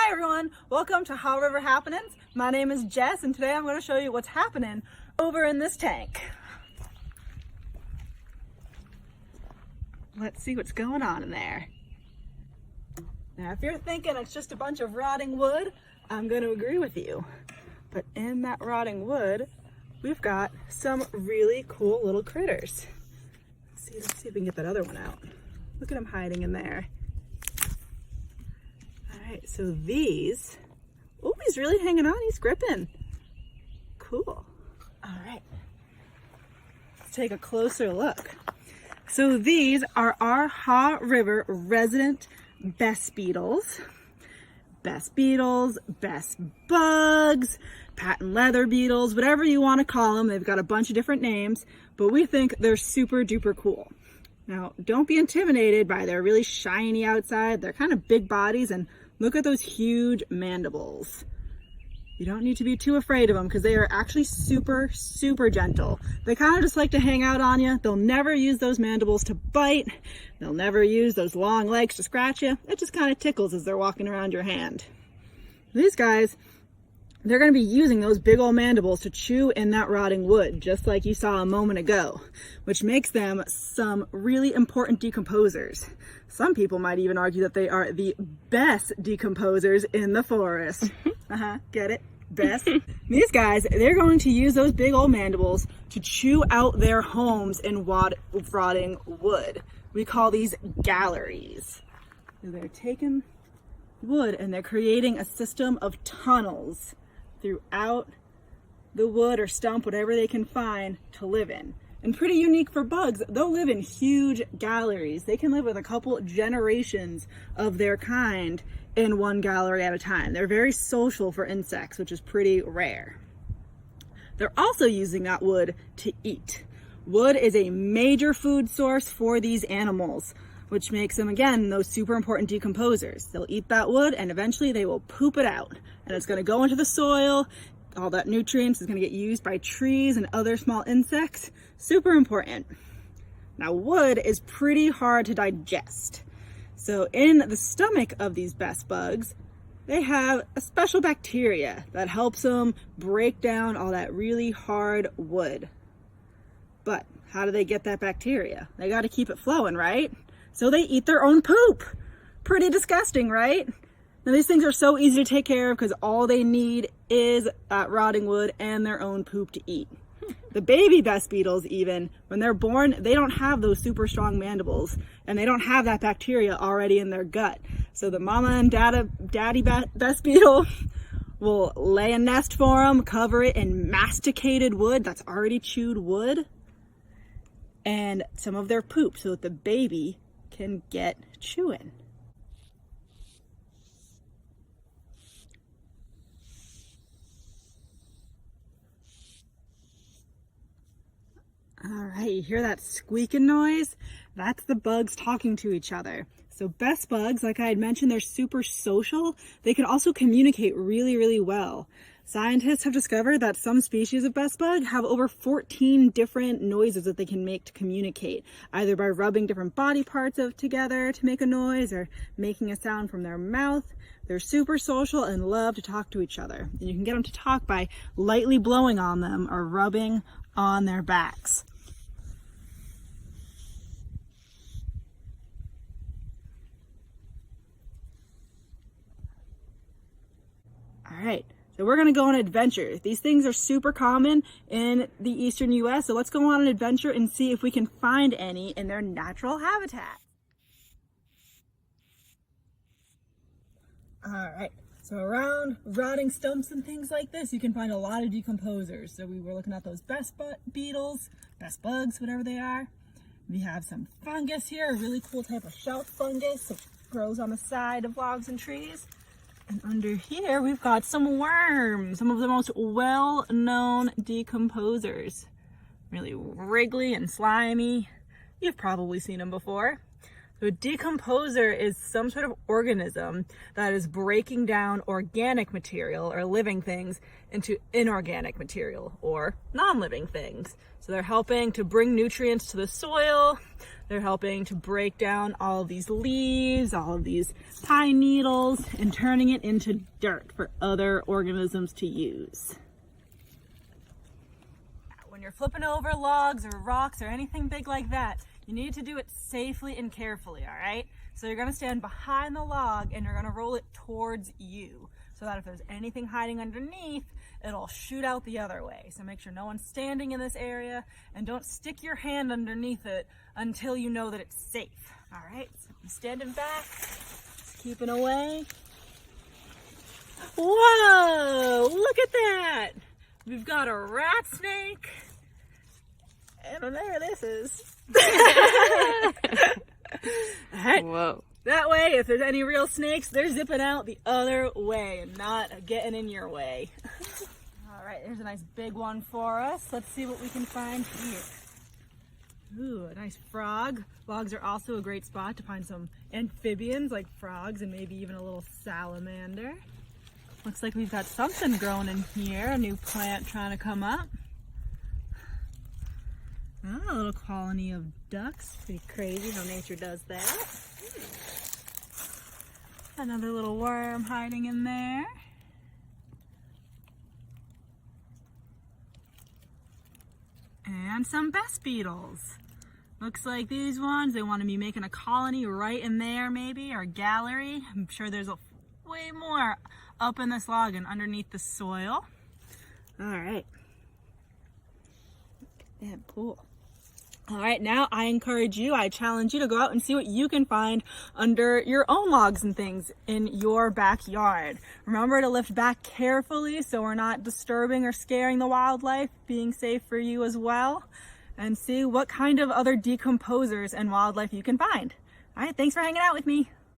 Hi everyone, welcome to Haw River Happenings. My name is Jess and today I'm going to show you what's happening over in this tank. Let's see what's going on in there. Now if you're thinking it's just a bunch of rotting wood, I'm going to agree with you. But in that rotting wood, we've got some really cool little critters. Let's see if we can get that other one out. Look at him hiding in there. All right, so these, oh, he's really hanging on, he's gripping. Cool. All right, let's take a closer look. So these are our Haw River resident Bess Beetles. Bess Beetles, Bess Bugs, patent leather beetles, whatever you want to call them. They've got a bunch of different names, but we think they're super duper cool. Now, don't be intimidated by their really shiny outside. They're kind of big bodies, and look at those huge mandibles. You don't need to be too afraid of them because they are actually super, super gentle. They kind of just like to hang out on you. They'll never use those mandibles to bite. They'll never use those long legs to scratch you. It just kind of tickles as they're walking around your hand. These guys, they're going to be using those big old mandibles to chew in that rotting wood, just like you saw a moment ago, which makes them some really important decomposers. Some people might even argue that they are the best decomposers in the forest. Get it? Best. These guys, they're going to use those big old mandibles to chew out their homes in rotting wood. We call these galleries. So they're taking wood and they're creating a system of tunnels throughout the wood or stump, whatever they can find to live in. And pretty unique for bugs, they'll live in huge galleries. They can live with a couple generations of their kind in one gallery at a time. They're very social for insects, which is pretty rare. They're also using that wood to eat. Wood is a major food source for these animals, which makes them, again, those super important decomposers. They'll eat that wood and eventually they will poop it out. And it's gonna go into the soil. All that nutrients is gonna get used by trees and other small insects. Super important. Now, wood is pretty hard to digest. So in the stomach of these Bess bugs, they have a special bacteria that helps them break down all that really hard wood. But how do they get that bacteria? They gotta keep it flowing, right? So they eat their own poop. Pretty disgusting, right? Now these things are so easy to take care of because all they need is that rotting wood and their own poop to eat. The baby Bess Beetles, even, when they're born, they don't have those super strong mandibles and they don't have that bacteria already in their gut. So the mama and daddy Bess Beetle will lay a nest for them, cover it in masticated wood, that's already chewed wood, and some of their poop so that the baby can get chewing. All right, you hear that squeaking noise? That's the bugs talking to each other. So Bess bugs, like I had mentioned, they're super social. They can also communicate really, really well. Scientists have discovered that some species of Bess bug have over 14 different noises that they can make to communicate, either by rubbing different body parts together to make a noise or making a sound from their mouth. They're super social and love to talk to each other. And you can get them to talk by lightly blowing on them or rubbing on their backs. All right. So we're going to go on an adventure. These things are super common in the eastern US, so let's go on an adventure and see if we can find any in their natural habitat. All right, so around rotting stumps and things like this, you can find a lot of decomposers. So we were looking at those Bess beetles, Bess bugs, whatever they are. We have some fungus here, a really cool type of shelf fungus that grows on the side of logs and trees. And under here, we've got some worms, some of the most well-known decomposers. Really wriggly and slimy. You've probably seen them before. So a decomposer is some sort of organism that is breaking down organic material or living things into inorganic material or non-living things. So they're helping to bring nutrients to the soil. They're helping to break down all of these leaves, all of these pine needles, and turning it into dirt for other organisms to use. When you're flipping over logs or rocks or anything big like that, you need to do it safely and carefully, all right? So you're gonna stand behind the log and you're gonna roll it towards you so that if there's anything hiding underneath, it'll shoot out the other way. So make sure no one's standing in this area and don't stick your hand underneath it until you know that it's safe, all right? So I'm standing back, just keeping away. Whoa, look at that. We've got a rat snake. And there this is. Alright. Whoa. That way, if there's any real snakes, they're zipping out the other way and not getting in your way. Alright, here's a nice big one for us. Let's see what we can find here. Ooh, a nice frog. Logs are also a great spot to find some amphibians like frogs and maybe even a little salamander. Looks like we've got something growing in here, a new plant trying to come up. Oh, a little colony of ducks. Pretty crazy how nature does that. Another little worm hiding in there. And some Bess Beetles. Looks like these ones, they want to be making a colony right in there maybe, or a gallery. I'm sure there's way more up in this log and underneath the soil. All right. Damn cool. All right, now I challenge you to go out and see what you can find under your own logs and things in your backyard. Remember to lift back carefully so we're not disturbing or scaring the wildlife, being safe for you as well, and see what kind of other decomposers and wildlife you can find. All right, thanks for hanging out with me.